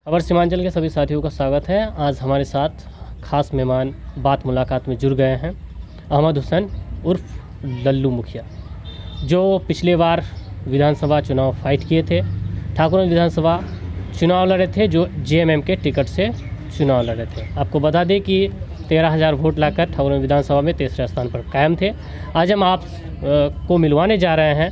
खबर सीमांचल के सभी साथियों का स्वागत है। आज हमारे साथ खास मेहमान बात मुलाकात में जुड़ गए हैं अहमद हुसैन उर्फ लल्लू मुखिया, जो पिछले बार विधानसभा चुनाव फाइट किए थे। ठाकुर विधानसभा चुनाव लड़े थे, जो जेएमएम के टिकट से चुनाव लड़े थे। आपको बता दें कि 13,000 वोट लाकर ठाकुर विधानसभा में तीसरे स्थान पर कायम थे। आज हम आप को मिलवाने जा रहे हैं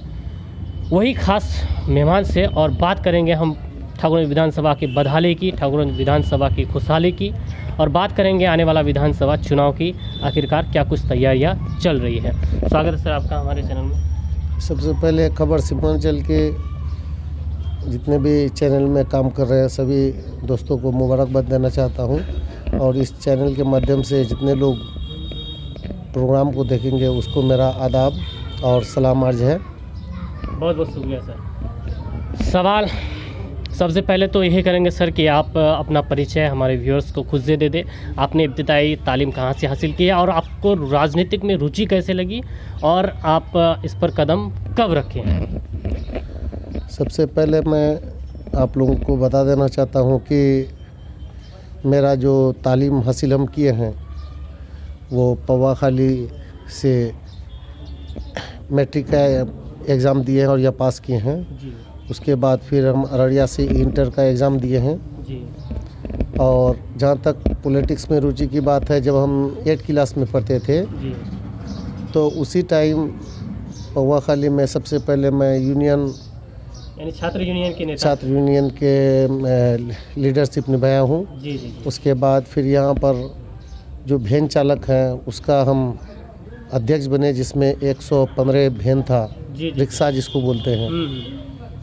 वही खास मेहमान से और बात करेंगे हम ठाकुर विधानसभा की बदहाली की, ठाकुर विधानसभा की खुशहाली की, और बात करेंगे आने वाला विधानसभा चुनाव की आखिरकार क्या कुछ तैयारियां चल रही है। स्वागत है सर आपका हमारे चैनल में। सबसे पहले खबर सीमांचल के जितने भी चैनल में काम कर रहे हैं सभी दोस्तों को मुबारकबाद देना चाहता हूं, और इस चैनल के माध्यम से जितने लोग प्रोग्राम को देखेंगे उसको मेरा आदाब और सलाम अर्ज है। बहुत बहुत शुक्रिया सर। सवाल सबसे पहले तो यही करेंगे सर कि आप अपना परिचय हमारे व्यूअर्स को खुद से दे दें। आपने इब्तिदाई तालीम कहाँ से हासिल की है और आपको राजनीतिक में रुचि कैसे लगी और आप इस पर कदम कब रखे हैं? सबसे पहले मैं आप लोगों को बता देना चाहता हूं कि मेरा जो तालीम हासिल हम किए हैं वो पवाखाली से मैट्रिक का एग्ज़ाम दिए हैं और यह पास किए हैं जी। उसके बाद फिर हम अररिया से इंटर का एग्ज़ाम दिए हैं जी। और जहाँ तक पॉलिटिक्स में रुचि की बात है, जब हम 8th क्लास में पढ़ते थे जी। तो उसी टाइम पवाखाली में सबसे पहले मैं यूनियन यानी छात्र यूनियन के नेता, छात्र यूनियन के लीडरशिप निभाया हूँ। जी जी। उसके बाद फिर यहाँ पर जो वैन चालक हैं उसका हम अध्यक्ष बने, जिसमें 115 वैन था, जी। रिक्शा जिसको बोलते हैं।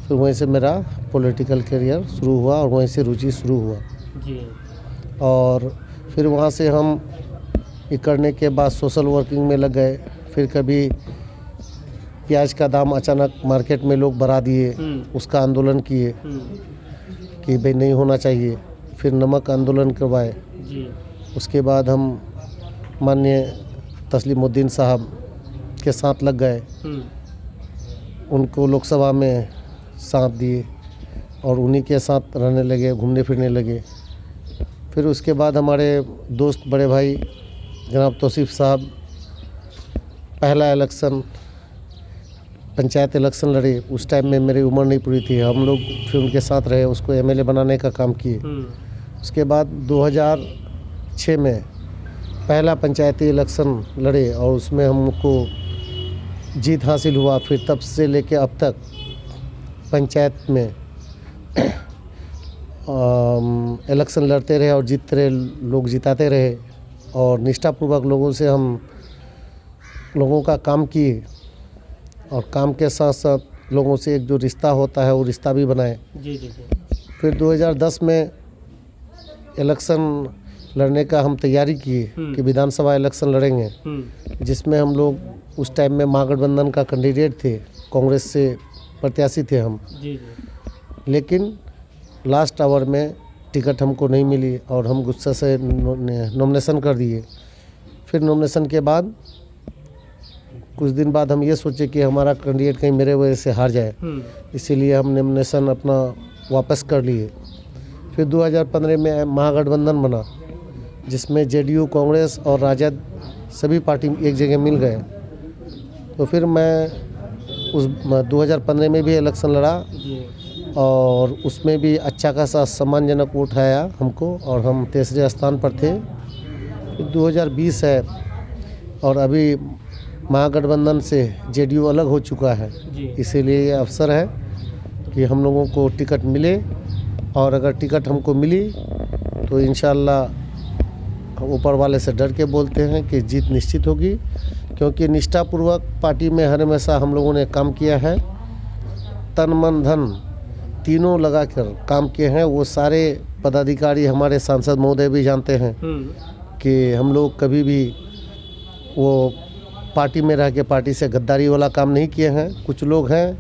फिर वहीं से मेरा पॉलिटिकल करियर शुरू हुआ और वहीं से रुचि शुरू हुआ जी। और फिर वहाँ से हम ये करने के बाद सोशल वर्किंग में लग गए। फिर कभी प्याज का दाम अचानक मार्केट में लोग बढ़ा दिए, उसका आंदोलन किए कि भाई नहीं होना चाहिए। फिर नमक आंदोलन करवाए जी। उसके बाद हम माननीय तस्लीमुद्दीन साहब के साथ लग गए, उनको लोकसभा में साथ दिए और उन्हीं के साथ रहने लगे, घूमने फिरने लगे। फिर उसके बाद हमारे दोस्त बड़े भाई जनाब तौसीफ साहब पहला इलेक्शन पंचायत इलेक्शन लड़े। उस टाइम में मेरी उम्र नहीं पूरी थी, हम लोग फिर उनके साथ रहे, उसको एमएलए बनाने का काम किए। उसके बाद 2006 में पहला पंचायती इलेक्शन लड़े और उसमें हमको जीत हासिल हुआ। फिर तब से लेके अब तक पंचायत में इलेक्शन लड़ते रहे और जीतते रहे, लोग जिताते रहे और निष्ठापूर्वक लोगों से हम लोगों का काम किए और काम के साथ साथ लोगों से एक जो रिश्ता होता है वो रिश्ता भी बनाए। जी जी जी। फिर 2010 में इलेक्शन लड़ने का हम तैयारी किए कि विधानसभा इलेक्शन लड़ेंगे, जिसमें हम लोग उस टाइम में महागठबंधन का कैंडिडेट थे, कांग्रेस से प्रत्याशी थे हम। जी जी। लेकिन लास्ट आवर में टिकट हमको नहीं मिली और हम गुस्से से नॉमिनेशन कर दिए। फिर नॉमिनेशन के बाद कुछ दिन बाद हम ये सोचे कि हमारा कैंडिडेट कहीं मेरे वजह से हार जाए, इसीलिए हम नॉमिनेशन अपना वापस कर लिए। फिर 2015 में महागठबंधन बना, जिसमें जेडीयू, कांग्रेस और राजद सभी पार्टी एक जगह मिल गए। तो फिर मैं उस 2015 में भी इलेक्शन लड़ा और उसमें भी अच्छा खासा सम्मानजनक वोट आया हमको और हम तीसरे स्थान पर थे। 2020 है और अभी महागठबंधन से जेडीयू अलग हो चुका है, इसीलिए ये अवसर है कि हम लोगों को टिकट मिले और अगर टिकट हमको मिली तो इंशाअल्लाह ऊपर वाले से डर के बोलते हैं कि जीत निश्चित होगी, क्योंकि निष्ठापूर्वक पार्टी में हर हमेशा हम लोगों ने काम किया है, तन मन धन तीनों लगा कर काम किए हैं। वो सारे पदाधिकारी हमारे सांसद महोदय भी जानते हैं कि हम लोग कभी भी वो पार्टी में रह के पार्टी से गद्दारी वाला काम नहीं किए हैं। कुछ लोग हैं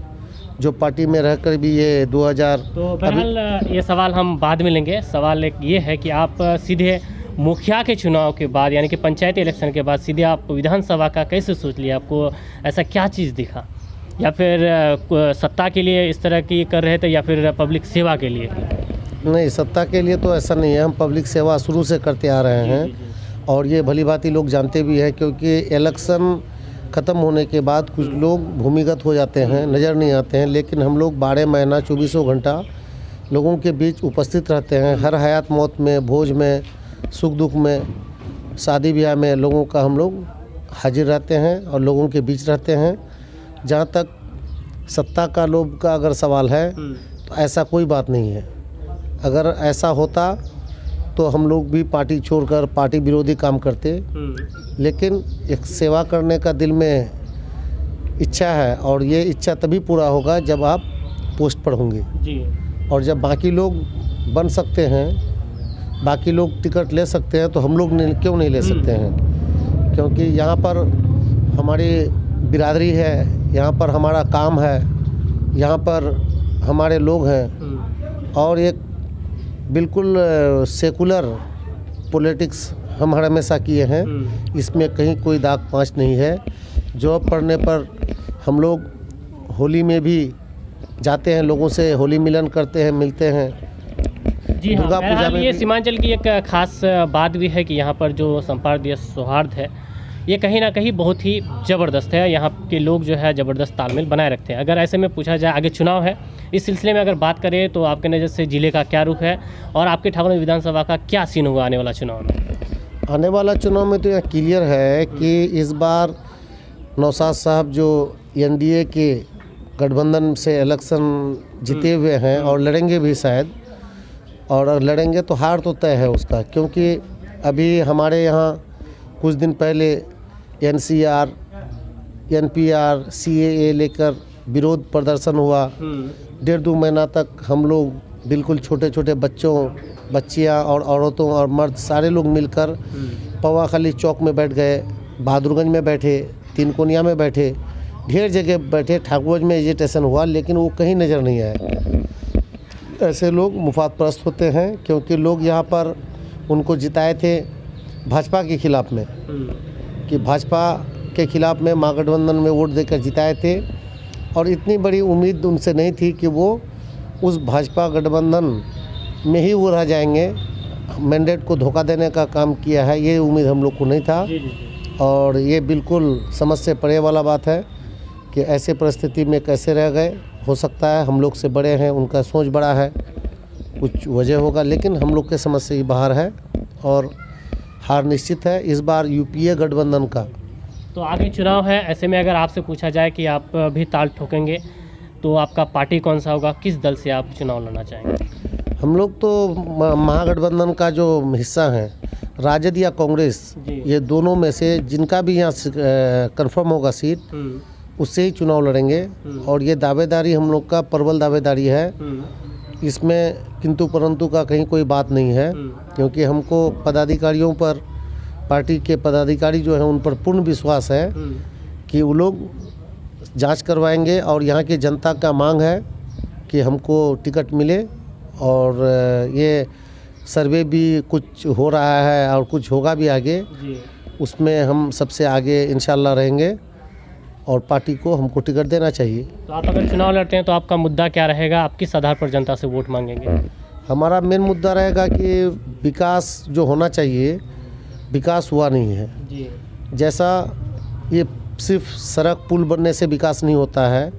जो पार्टी में रहकर भी ये 2000 तो बहरहाल ये सवाल हम बाद में लेंगे। सवाल एक ये है कि आप सीधे मुखिया के चुनाव के बाद यानी कि पंचायती इलेक्शन के बाद सीधे आप विधानसभा का कैसे सोच लिया? आपको ऐसा क्या चीज़ दिखा, या फिर सत्ता के लिए इस तरह की कर रहे थे या फिर पब्लिक सेवा के लिए? नहीं, सत्ता के लिए तो ऐसा नहीं है। हम पब्लिक सेवा शुरू से करते आ रहे हैं और ये भली भांति लोग जानते भी हैं, क्योंकि इलेक्शन ख़त्म होने के बाद कुछ लोग भूमिगत हो जाते हैं, नज़र नहीं आते हैं, लेकिन हम लोग 12 महीना 24 घंटा लोगों के बीच उपस्थित रहते हैं। हर हयात मौत में, भोज में, सुख दुख में, शादी ब्याह में लोगों का हम लोग हाजिर रहते हैं और लोगों के बीच रहते हैं। जहाँ तक सत्ता का लोभ का अगर सवाल है तो ऐसा कोई बात नहीं है। अगर ऐसा होता तो हम लोग भी पार्टी छोड़कर पार्टी विरोधी काम करते, लेकिन एक सेवा करने का दिल में इच्छा है और ये इच्छा तभी पूरा होगा जब आप पोस्ट पर होंगे जी। और जब बाकी लोग बन सकते हैं, बाकी लोग टिकट ले सकते हैं, तो हम लोग क्यों नहीं ले सकते हैं? क्योंकि यहाँ पर हमारी बिरादरी है, यहाँ पर हमारा काम है, यहाँ पर हमारे लोग हैं और एक बिल्कुल सेकुलर पॉलिटिक्स हम हमेशा किए हैं। इसमें कहीं कोई दाग पाँच नहीं है। जॉब पढ़ने पर हम लोग होली में भी जाते हैं, लोगों से होली मिलन करते हैं, मिलते हैं। जी हाँ, दुर्गा पूजा में ये भी सीमांचल की एक खास बात भी है कि यहाँ पर जो संपर्क सौहार्द है ये कहीं ना कहीं बहुत ही ज़बरदस्त है। यहाँ के लोग जो है ज़बरदस्त तालमेल बनाए रखते हैं। अगर ऐसे में पूछा जाए, आगे चुनाव है, इस सिलसिले में अगर बात करें तो आपके नज़र से ज़िले का क्या रुख है और आपके ठाकुर विधानसभा का क्या सीन होगा आने वाला चुनाव में? आने वाला चुनाव में तो यह क्लियर है कि इस बार नौशाद साहब जो एनडीए के गठबंधन से इलेक्शन जीते हुए हैं और लड़ेंगे भी शायद, और अगर लड़ेंगे तो हार तो तय है उसका, क्योंकि अभी हमारे यहाँ कुछ दिन पहले एनसीआर, एनपीआर, सीएए लेकर विरोध प्रदर्शन हुआ। 1.5-2 महीना तक हम लोग बिल्कुल छोटे छोटे बच्चों, बच्चियां और औरतों और मर्द सारे लोग मिलकर पवाखाली चौक में बैठ गए, बहादुरगंज में बैठे, तीन कोनिया में बैठे, ढेर जगह बैठे। ठाकुरगंज में एजिटेशन हुआ, लेकिन वो कहीं नज़र नहीं आया। ऐसे लोग मुफाद परस्त होते हैं, क्योंकि लोग यहाँ पर उनको जिताए थे भाजपा के खिलाफ में, कि भाजपा के खिलाफ में महागठबंधन में वोट देकर जिताए थे और इतनी बड़ी उम्मीद उनसे नहीं थी कि वो उस भाजपा गठबंधन में ही वो रह जाएंगे। मैंडेट को धोखा देने का काम किया है, ये उम्मीद हम लोग को नहीं था। और ये बिल्कुल समझ से परे वाला बात है कि ऐसे परिस्थिति में कैसे रह गए। हो सकता है हम लोग से बड़े हैं, उनका सोच बड़ा है, कुछ वजह होगा, लेकिन हम लोग के समझ से ही बाहर है और हार निश्चित है इस बार यूपीए गठबंधन का। तो आगे चुनाव है, ऐसे में अगर आपसे पूछा जाए कि आप भी ताल ठोकेंगे तो आपका पार्टी कौन सा होगा, किस दल से आप चुनाव लड़ना चाहेंगे? हम लोग तो महागठबंधन का जो हिस्सा हैं, राजद या कांग्रेस, ये दोनों में से जिनका भी यहाँ कंफर्म होगा सीट, उससे ही चुनाव लड़ेंगे। और ये दावेदारी हम लोग का प्रबल दावेदारी है, इसमें किंतु परंतु का कहीं कोई बात नहीं है, क्योंकि हमको पदाधिकारियों पर, पार्टी के पदाधिकारी जो हैं उन पर पूर्ण विश्वास है कि वो लोग जांच करवाएंगे और यहाँ की जनता का मांग है कि हमको टिकट मिले। और ये सर्वे भी कुछ हो रहा है और कुछ होगा भी आगे, उसमें हम सबसे आगे इंशाल्लाह रहेंगे और पार्टी को हमको टिकट देना चाहिए। तो आप अगर चुनाव लड़ते हैं तो आपका मुद्दा क्या रहेगा, आप किस आधार पर जनता से वोट मांगेंगे? हमारा मेन मुद्दा रहेगा कि विकास जो होना चाहिए, विकास हुआ नहीं है। जैसा ये सिर्फ सड़क पुल बनने से विकास नहीं होता है,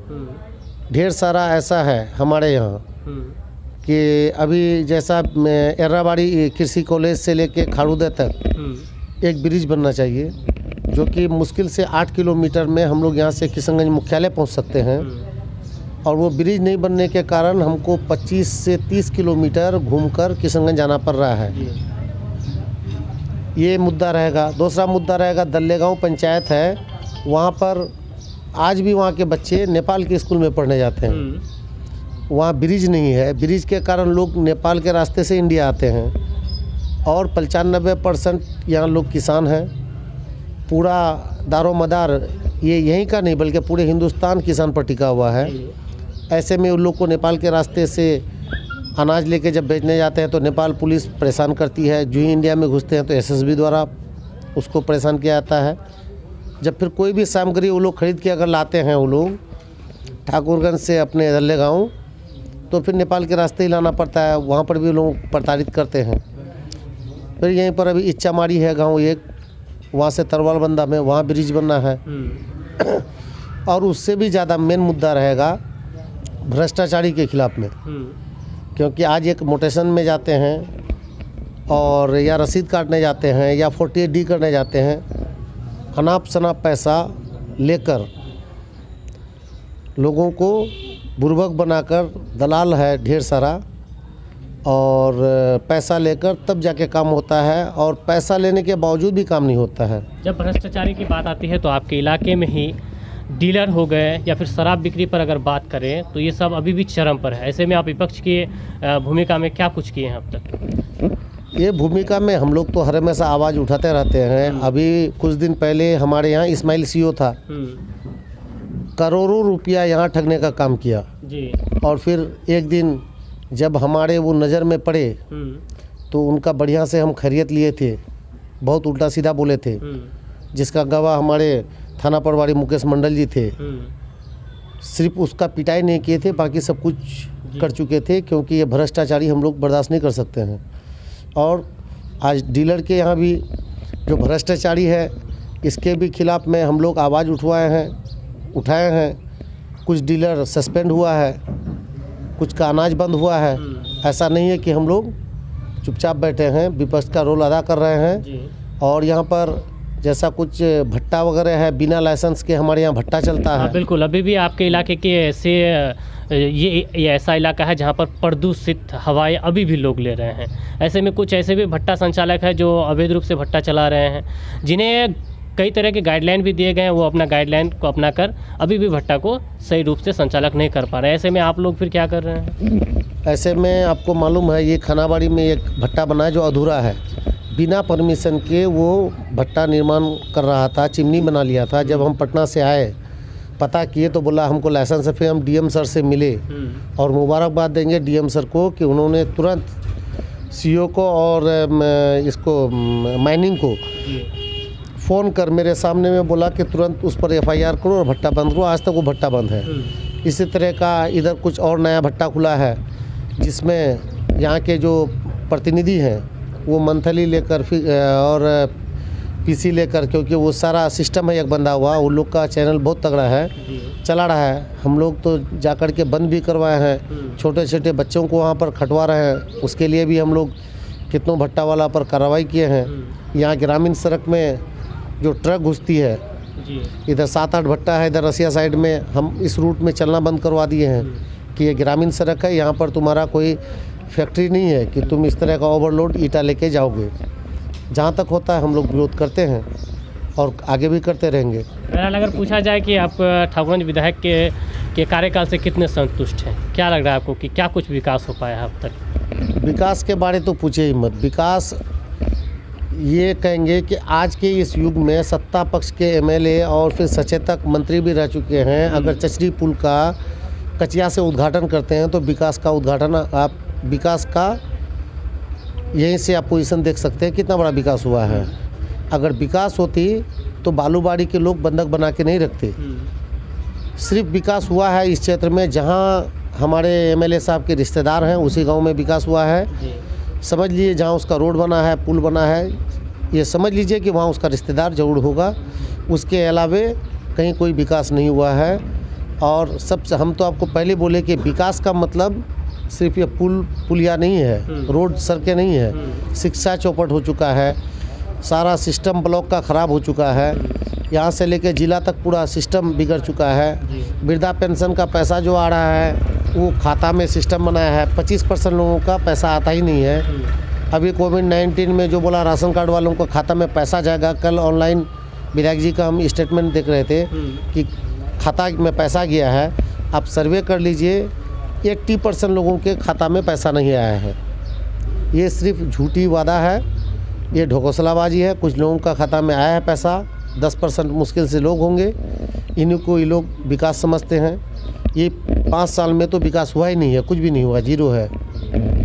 ढेर सारा ऐसा है हमारे यहाँ कि अभी जैसा एर्राबाड़ी कृषि कॉलेज से लेके खारूदे तक एक ब्रिज बनना चाहिए, जो कि मुश्किल से 8 किलोमीटर में हम लोग यहाँ से किशनगंज मुख्यालय पहुँच सकते हैं। और वो ब्रिज नहीं बनने के कारण हमको 25 से 30 किलोमीटर घूमकर किशनगंज जाना पड़ रहा है। ये मुद्दा रहेगा। दूसरा मुद्दा रहेगा, दल्लेगांव पंचायत है, वहाँ पर आज भी वहाँ के बच्चे नेपाल के स्कूल में पढ़ने जाते हैं। वहाँ ब्रिज नहीं है, ब्रिज के कारण लोग नेपाल के रास्ते से इंडिया आते हैं। और 95% यहाँ लोग किसान हैं। पूरा दारोमदार ये यहीं का नहीं बल्कि पूरे हिंदुस्तान किसान पर टिका हुआ है। ऐसे में उन लोग को नेपाल के रास्ते से अनाज लेके जब बेचने जाते हैं तो नेपाल पुलिस परेशान करती है। जो ही इंडिया में घुसते हैं तो एसएसबी द्वारा उसको परेशान किया जाता है। जब फिर कोई भी सामग्री वो लोग खरीद के अगर लाते हैं वो लोग ठाकुरगंज से अपने दल्लेगांव, तो फिर नेपाल के रास्ते ही लाना पड़ता है, वहाँ पर भी लोग प्रताड़ित करते हैं। फिर यहीं पर अभी इच्छामारी है गांव एक, वहाँ से तरवाल बंदा में वहाँ ब्रिज बनना है। और उससे भी ज़्यादा मेन मुद्दा रहेगा भ्रष्टाचारी के खिलाफ में, क्योंकि आज एक मोटेशन में जाते हैं और या रसीद काटने जाते हैं या 48D करने जाते हैं, अनाप शनाप पैसा लेकर लोगों को बुर्बक बनाकर, दलाल है ढेर सारा, और पैसा लेकर तब जाके काम होता है, और पैसा लेने के बावजूद भी काम नहीं होता है। जब भ्रष्टाचारी की बात आती है तो आपके इलाके में ही डीलर हो गए या फिर शराब बिक्री पर अगर बात करें तो ये सब अभी भी चरम पर है। ऐसे में आप विपक्ष की भूमिका में क्या कुछ किए हैं अब तक? ये भूमिका में हम लोग तो हर हमेशा आवाज़ उठाते रहते हैं। अभी कुछ दिन पहले हमारे यहाँ इस्माइल सीओ था, करोड़ों रुपया यहाँ ठगने का काम किया जी। और फिर एक दिन जब हमारे वो नज़र में पड़े तो उनका बढ़िया से हम खैरियत लिए थे, बहुत उल्टा सीधा बोले थे, जिसका गवाह हमारे थाना प्रभारी मुकेश मंडल जी थे। सिर्फ उसका पिटाई नहीं किए थे, बाकी सब कुछ कर चुके थे, क्योंकि ये भ्रष्टाचारी हम लोग बर्दाश्त नहीं कर सकते हैं। और आज डीलर के यहाँ भी जो भ्रष्टाचारी है, इसके भी खिलाफ में हम लोग आवाज़ उठाए हैं। कुछ डीलर सस्पेंड हुआ है, कुछ का अनाज बंद हुआ है। ऐसा नहीं है कि हम लोग चुपचाप बैठे हैं, विपक्ष का रोल अदा कर रहे हैं। और यहाँ पर जैसा कुछ भट्टा वगैरह है, बिना लाइसेंस के हमारे यहाँ भट्टा चलता है। बिल्कुल, अभी भी आपके इलाके के ऐसे ये ऐसा इलाका है जहाँ पर प्रदूषित हवाएं अभी भी लोग ले रहे हैं। ऐसे में कुछ ऐसे भी भट्टा संचालक है जो अवैध रूप से भट्टा चला रहे हैं, जिन्हें कई तरह के गाइडलाइन भी दिए गए हैं। वो अपना गाइडलाइन को अपना कर अभी भी भट्टा को सही रूप से संचालक नहीं कर पा रहे हैं। ऐसे में आप लोग फिर क्या कर रहे हैं? ऐसे में आपको मालूम है, ये खानाबाड़ी में एक भट्टा बना है जो अधूरा है, बिना परमिशन के वो भट्टा निर्माण कर रहा था, चिमनी बना लिया था। जब हम पटना से आए, पता किए तो बोला हमको लाइसेंस है। फिर हम डीएम सर से मिले और मुबारकबाद देंगे डीएम सर को कि उन्होंने तुरंत सीओ को और इसको माइनिंग को फ़ोन कर मेरे सामने में बोला कि तुरंत उस पर एफआईआर करो और भट्टा बंद करो। आज तक वो भट्टा बंद है। इसी तरह का इधर कुछ और नया भट्टा खुला है, जिसमें यहाँ के जो प्रतिनिधि हैं वो मंथली लेकर फिर और पीसी लेकर, क्योंकि वो सारा सिस्टम है एक बंदा हुआ, उन लोग का चैनल बहुत तगड़ा है, चला रहा है। हम लोग तो जाकर के बंद भी करवाए हैं, छोटे छोटे बच्चों को वहाँ पर खटवा रहे हैं। उसके लिए भी हम लोग कितनों भट्टा वाला पर कार्रवाई किए हैं। यहाँ ग्रामीण सड़क में जो ट्रक घुसती है, इधर 7-8 भट्टा है, इधर रसिया साइड में, हम इस रूट में चलना बंद करवा दिए हैं कि ये ग्रामीण सड़क है, यहाँ पर तुम्हारा कोई फैक्ट्री नहीं है कि तुम इस तरह का ओवरलोड ईटा लेके जाओगे। जहाँ तक होता है हम लोग विरोध करते हैं और आगे भी करते रहेंगे। बहरहाल अगर पूछा जाए कि आप ठाकुरगंज विधायक के कार्यकाल से कितने संतुष्ट हैं, क्या लग रहा है आपको कि क्या कुछ विकास हो पाया है अब तक? विकास के बारे तो पूछे ही मत। विकास ये कहेंगे कि आज के इस युग में सत्ता पक्ष के एमएलए और फिर सचेतक मंत्री भी रह चुके हैं। अगर चचरी पुल का कचिया से उद्घाटन करते हैं तो विकास का उद्घाटन आप विकास का यहीं से आप पोजीशन देख सकते हैं कितना बड़ा विकास हुआ है। अगर विकास होती तो बालूबाड़ी के लोग बंधक बना के नहीं रखते। सिर्फ विकास हुआ है इस क्षेत्र में जहां हमारे एमएलए साहब के रिश्तेदार हैं, उसी गांव में विकास हुआ है। समझ लीजिए जहां उसका रोड बना है, पुल बना है, ये समझ लीजिए कि वहां उसका रिश्तेदार जरूर होगा। उसके अलावे कहीं कोई विकास नहीं हुआ है। और सबसे हम तो आपको पहले बोले कि विकास का मतलब सिर्फ ये पुलिया नहीं है, रोड सड़कें नहीं है, शिक्षा चौपट हो चुका है, सारा सिस्टम ब्लॉक का ख़राब हो चुका है, यहाँ से लेके ज़िला तक पूरा सिस्टम बिगड़ चुका है। वृद्धा पेंशन का पैसा जो आ रहा है वो खाता में सिस्टम बनाया है, 25% लोगों का पैसा आता ही नहीं है। अभी कोविड-19 में जो बोला राशन कार्ड वालों को खाता में पैसा जाएगा, कल ऑनलाइन विधायक जी का हम स्टेटमेंट देख रहे थे कि खाता में पैसा गया है। आप सर्वे कर लीजिए, 80% लोगों के खाता में पैसा नहीं आया है। ये सिर्फ झूठी वादा है, ये ढकोसलाबाजी है। कुछ लोगों का खाता में आया है पैसा, 10% मुश्किल से लोग होंगे, इन्हीं को ये लोग विकास समझते हैं। ये 5 साल में तो विकास हुआ ही नहीं है, कुछ भी नहीं हुआ, जीरो है।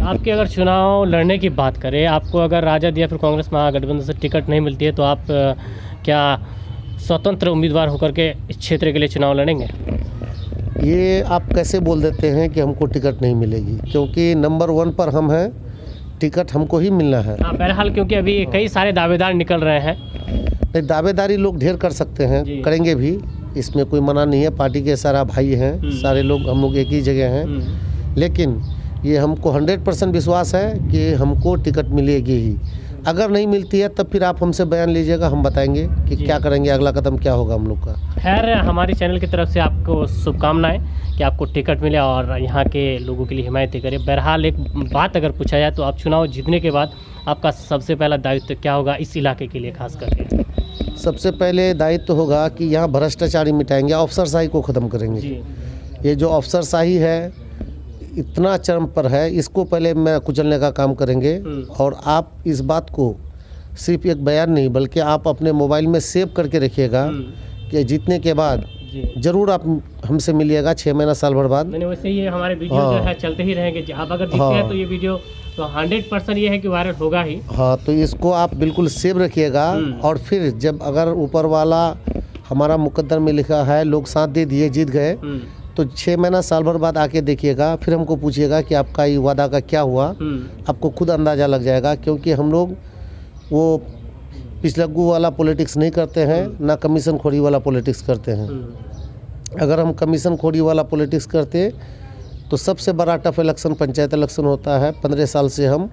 आपके अगर चुनाव लड़ने की बात करें, आपको अगर राजद या फिर कांग्रेस महागठबंधन से टिकट नहीं मिलती है तो आप क्या स्वतंत्र उम्मीदवार होकर के इस क्षेत्र के लिए चुनाव लड़ेंगे? ये आप कैसे बोल देते हैं कि हमको टिकट नहीं मिलेगी, क्योंकि नंबर 1 पर हम हैं, टिकट हमको ही मिलना है। हाँ, बहरहाल क्योंकि अभी कई सारे दावेदार निकल रहे हैं। नहीं, दावेदारी लोग ढेर कर सकते हैं, जी। करेंगे भी, इसमें कोई मना नहीं है। पार्टी के सारा भाई हैं, सारे लोग हम लोग एक ही जगह हैं, लेकिन ये हमको 100% विश्वास है कि हमको टिकट मिलेगी ही। अगर नहीं मिलती है तब फिर आप हमसे बयान लीजिएगा, हम बताएंगे कि जी। क्या करेंगे, अगला कदम क्या होगा हम लोग का। खैर, हमारी चैनल की तरफ से आपको शुभकामनाएं कि आपको टिकट मिले और यहाँ के लोगों के लिए हिमायत करें। बहरहाल एक बात अगर पूछा जाए तो आप चुनाव जीतने के बाद आपका सबसे पहला दायित्व क्या होगा इस इलाके के लिए खास करके? सबसे पहले दायित्व होगा कि यहाँ भ्रष्टाचारी मिटाएंगे, अफसरशाही को ख़त्म करेंगे। जी। ये जो अफसरशाही है इतना चरम पर है, इसको पहले मैं कुचलने का काम करेंगे। और आप इस बात को सिर्फ एक बयान नहीं बल्कि आप अपने मोबाइल में सेव करके रखिएगा कि जीतने के बाद ज़रूर आप हमसे मिलिएगा 6 महीना साल भर बाद। मैंने वैसे ही हमारे वीडियो जो है चलते ही रहेंगे। आप अगर जीतते हैं तो ये वीडियो तो 100% ये है कि वायरल होगा ही। हाँ, तो इसको आप बिल्कुल सेव रखिएगा। और फिर जब अगर ऊपर वाला हमारा मुकद्दर में लिखा है लोग साथ दे दिए, जीत गए, तो 6 महीना साल भर बाद आके देखिएगा, फिर हमको पूछिएगा कि आपका ये वादा का क्या हुआ। आपको खुद अंदाज़ा लग जाएगा, क्योंकि हम लोग वो पिछलग्गू वाला पॉलिटिक्स नहीं करते हैं, ना कमीशन खोरी वाला पॉलिटिक्स करते हैं। अगर हम कमीशन खोरी वाला पॉलिटिक्स करते तो सबसे बड़ा टफ इलेक्शन पंचायत इलेक्शन होता है। 15 साल से हम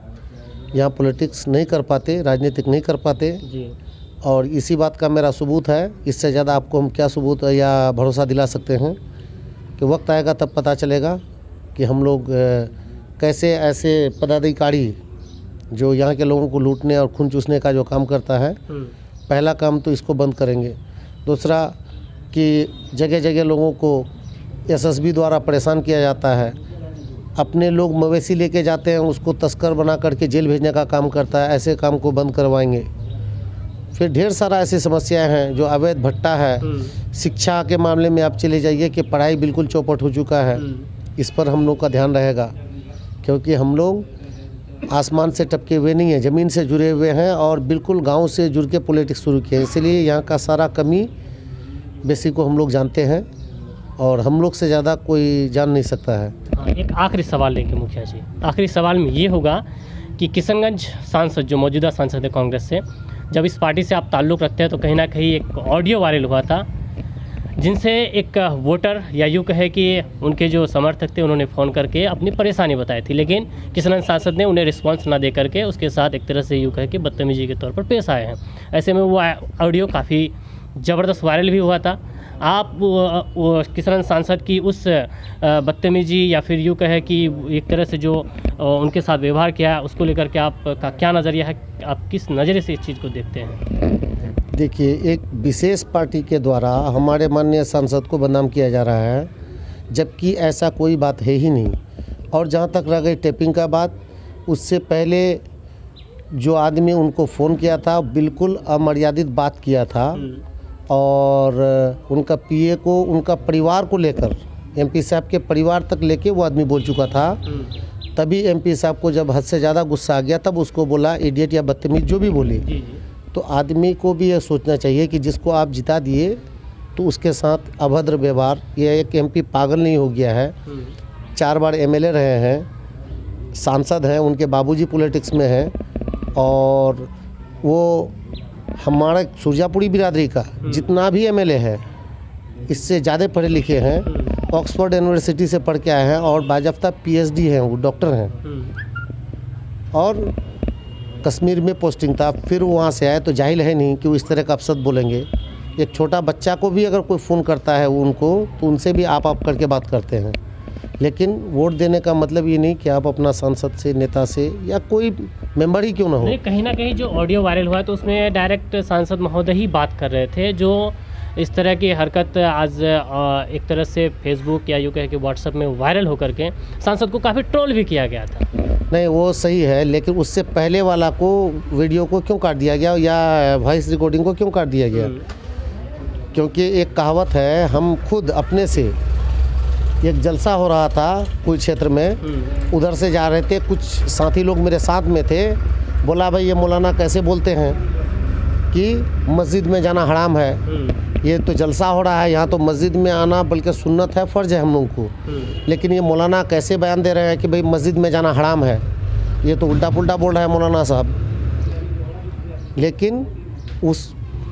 यहाँ पॉलिटिक्स नहीं कर पाते, राजनीतिक नहीं कर पाते जी। और इसी बात का मेरा सबूत है। इससे ज़्यादा आपको हम क्या सबूत या भरोसा दिला सकते हैं कि वक्त आएगा तब पता चलेगा कि हम लोग कैसे ऐसे पदाधिकारी जो यहाँ के लोगों को लूटने और खून चूसने का जो काम करता है, पहला काम तो इसको बंद करेंगे। दूसरा कि जगह जगह लोगों को एसएसबी द्वारा परेशान किया जाता है, अपने लोग मवेशी लेके जाते हैं उसको तस्कर बना करके जेल भेजने का काम करता है, ऐसे काम को बंद करवाएंगे। फिर ढेर सारा ऐसी समस्याएं हैं जो अवैध भट्टा है। शिक्षा के मामले में आप चले जाइए कि पढ़ाई बिल्कुल चौपट हो चुका है, इस पर हम लोग का ध्यान रहेगा, क्योंकि हम लोग आसमान से टपके हुए नहीं हैं, ज़मीन से जुड़े हुए हैं और बिल्कुल गांव से जुड़ के पॉलिटिक्स शुरू किए, इसलिए यहाँ का सारा कमी बेसी को हम लोग जानते हैं और हम लोग से ज़्यादा कोई जान नहीं सकता है। हाँ, एक आखिरी सवाल लेंगे मुखिया जी। आखिरी सवाल में ये होगा कि किशनगंज सांसद जो मौजूदा सांसद है कांग्रेस से, जब इस पार्टी से आप ताल्लुक़ रखते हैं तो कहीं ना कहीं एक ऑडियो वायरल हुआ था जिनसे एक वोटर या यूँ कहे कि उनके जो समर्थक थे उन्होंने फ़ोन करके अपनी परेशानी बताई थी, लेकिन किशनगंज सांसद ने उन्हें रिस्पांस ना दे करके उसके साथ एक तरह से यूँ कहे कि बदतमीजी के तौर पर पेश आए हैं। ऐसे में वो ऑडियो काफ़ी ज़बरदस्त वायरल भी हुआ था। आप वो किशनगंज सांसद की उस बदतमीजी या फिर यूँ कहे कि एक तरह से जो उनके साथ व्यवहार किया उसको लेकर के आपका क्या नज़रिया है, आप किस नज़रिए से इस चीज़ को देखते हैं? देखिए, एक विशेष पार्टी के द्वारा हमारे माननीय सांसद को बदनाम किया जा रहा है, जबकि ऐसा कोई बात है ही नहीं। और जहाँ तक रह गई टेपिंग का बात, उससे पहले जो आदमी उनको फ़ोन किया था बिल्कुल अमर्यादित बात किया था और उनका पीए को, उनका परिवार को लेकर, एमपी साहब के परिवार तक लेके वो आदमी बोल चुका था। तभी एमपी साहब को जब हद से ज़्यादा गुस्सा आ गया तब उसको बोला इडियट या बदतमीज जो भी बोली। तो आदमी को भी यह सोचना चाहिए कि जिसको आप जिता दिए तो उसके साथ अभद्र व्यवहार, यह एक एमपी पागल नहीं हो गया है, 4 बार एमएलए रहे हैं, सांसद हैं, उनके बाबूजी पॉलिटिक्स में हैं और वो हमारा सुरजापुरी बिरादरी का जितना भी एमएलए है इससे ज़्यादा पढ़े लिखे हैं, ऑक्सफोर्ड यूनिवर्सिटी से पढ़ के आए हैं और बाजफ्ता पीएचडी हैं, वो डॉक्टर हैं और कश्मीर में पोस्टिंग था, फिर वहाँ से आए तो जाहिल है नहीं कि वो इस तरह का अपशब्द बोलेंगे। एक छोटा बच्चा को भी अगर कोई फ़ोन करता है उनको तो उनसे भी आप करके बात करते हैं, लेकिन वोट देने का मतलब ये नहीं कि आप अपना सांसद से, नेता से या कोई मेंबर ही क्यों ना हो। कहीं ना कहीं जो ऑडियो वायरल हुआ तो उसमें डायरेक्ट सांसद महोदय ही बात कर रहे थे, जो इस तरह की हरकत आज एक तरह से फेसबुक या यूँ कहे कि व्हाट्सएप में वायरल होकर के सांसद को काफ़ी ट्रोल भी किया गया था। नहीं, वो सही है, लेकिन उससे पहले वाला को वीडियो को क्यों काट दिया गया या वॉइस रिकॉर्डिंग को क्यों काट दिया गया? क्योंकि एक कहावत है, हम खुद अपने से, एक जलसा हो रहा था कोई क्षेत्र में, उधर से जा रहे थे, कुछ साथी लोग मेरे साथ में थे, बोला भाई ये मौलाना कैसे बोलते हैं कि मस्जिद में जाना हराम है, ये तो जलसा हो रहा है, यहाँ तो मस्जिद में आना बल्कि सुन्नत है, फ़र्ज है हम लोगों को। लेकिन ये मौलाना कैसे बयान दे रहे हैं कि भाई मस्जिद में जाना हराम है, ये तो उल्टा पुल्टा बोल रहा है मौलाना साहब। लेकिन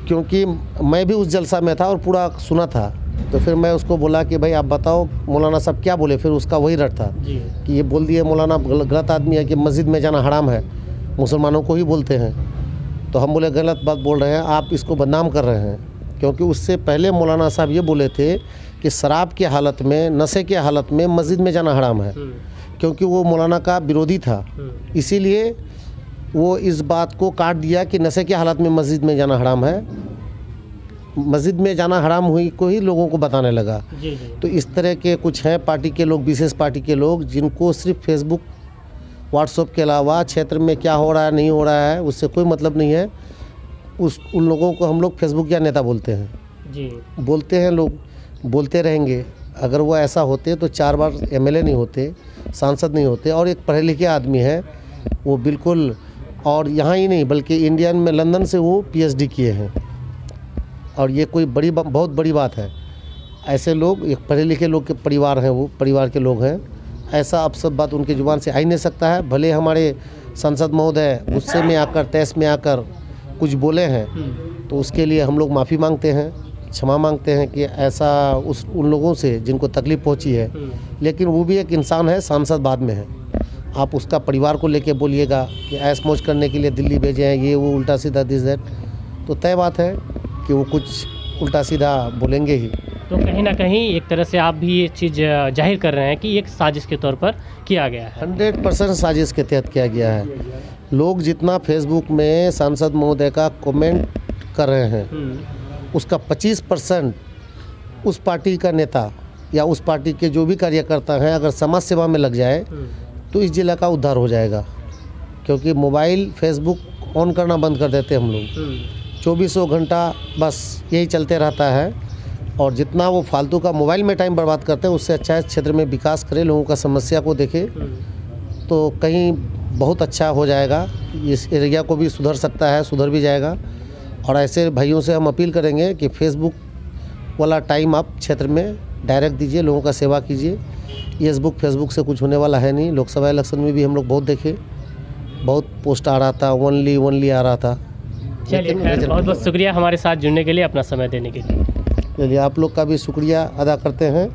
क्योंकि मैं भी उस जलसा में था और पूरा सुना था, तो फिर मैं उसको बोला कि भाई आप बताओ मौलाना साहब क्या बोले। फिर उसका वही रट था कि ये बोल दिए मौलाना गलत आदमी है कि मस्जिद में जाना हराम है, मुसलमानों को ही बोलते हैं। तो हम बोले गलत बात बोल रहे हैं, आप इसको बदनाम कर रहे हैं। क्योंकि उससे पहले मौलाना साहब ये बोले थे कि शराब की हालत में, नशे की हालत में मस्जिद में जाना हराम है, क्योंकि वो मौलाना का विरोधी था। इसीलिए वो इस बात को काट दिया कि नशे की हालत में मस्जिद में जाना हराम है। मस्जिद में जाना हराम हुई को ही लोगों को बताने लगा। तो इस तरह के कुछ हैं पार्टी के लोग, विशेष पार्टी के लोग, जिनको सिर्फ फेसबुक व्हाट्सएप के अलावा क्षेत्र में क्या हो रहा है नहीं हो रहा है उससे कोई मतलब नहीं है। उन लोगों को हम लोग फेसबुक या नेता बोलते हैं। बोलते हैं लोग, बोलते रहेंगे। अगर वो ऐसा होते तो 4 बार एमएलए नहीं होते, सांसद नहीं होते। और एक पढ़े लिखे आदमी है वो बिल्कुल, और यहाँ ही नहीं बल्कि इंडियन में लंदन से वो पीएचडी किए हैं। और ये कोई बहुत बड़ी बात है। ऐसे लोग एक पढ़े लिखे लोग के परिवार हैं, वो परिवार के लोग हैं। ऐसा अब सब बात उनकी ज़ुबान से आ ही नहीं सकता है। भले हमारे सांसद महोदय गुस्से में आकर, तहस में आकर कुछ बोले हैं, तो उसके लिए हम लोग माफ़ी मांगते हैं, क्षमा मांगते हैं कि ऐसा उन लोगों से जिनको तकलीफ़ पहुंची है। लेकिन वो भी एक इंसान है, सांसद बाद में है। आप उसका परिवार को लेके बोलिएगा कि ऐश मौज करने के लिए दिल्ली भेजे हैं, ये वो उल्टा सीधा दिस दैट, तो तय बात है कि वो कुछ उल्टा सीधा बोलेंगे ही। तो कहीं ना कहीं एक तरह से आप भी ये चीज़ जाहिर कर रहे हैं कि एक साजिश के तौर पर किया गया है। 100% साजिश के तहत किया गया है। लोग जितना फेसबुक में सांसद महोदय का कमेंट कर रहे हैं, उसका 25% उस पार्टी का नेता या उस पार्टी के जो भी कार्यकर्ता हैं अगर समाज सेवा में लग जाए तो इस जिला का उद्धार हो जाएगा। क्योंकि मोबाइल फेसबुक ऑन करना बंद कर देते हैं हम लोग, 2400 घंटा बस यही चलते रहता है। और जितना वो फालतू का मोबाइल में टाइम बर्बाद करते हैं, उससे अच्छा इस क्षेत्र में विकास करे, लोगों का समस्या को देखे, तो कहीं बहुत अच्छा हो जाएगा। इस एरिया को भी सुधर सकता है, सुधर भी जाएगा। और ऐसे भाइयों से हम अपील करेंगे कि फेसबुक वाला टाइम आप क्षेत्र में डायरेक्ट दीजिए, लोगों का सेवा कीजिए। फेसबुक से कुछ होने वाला है नहीं। लोकसभा इलेक्शन में भी हम लोग बहुत देखे, बहुत पोस्ट आ रहा था, ओनली आ रहा था। चलिए, बहुत बहुत शुक्रिया हमारे साथ जुड़ने के लिए, अपना समय देने के लिए। चलिए, आप लोग का भी शुक्रिया अदा करते हैं।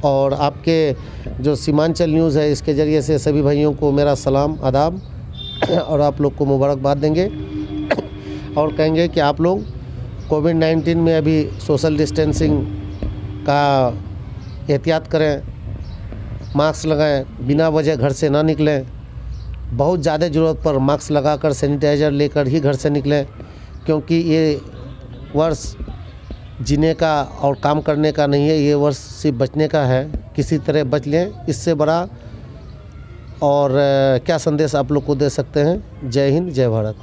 और आपके जो सीमांचल न्यूज़ है इसके ज़रिए से सभी भाइयों को मेरा सलाम आदाब और आप लोग को मुबारकबाद देंगे। और कहेंगे कि आप लोग कोविड-19 में अभी सोशल डिस्टेंसिंग का एहतियात करें, मास्क लगाएं, बिना वजह घर से ना निकलें। बहुत ज़्यादा ज़रूरत पर मास्क लगाकर, सैनिटाइज़र लेकर ही घर से निकलें, क्योंकि ये वर्ष जीने का और काम करने का नहीं है, ये वर्ष सिर्फ बचने का है। किसी तरह बच लें, इससे बड़ा और क्या संदेश आप लोग को दे सकते हैं। जय हिंद, जय भारत।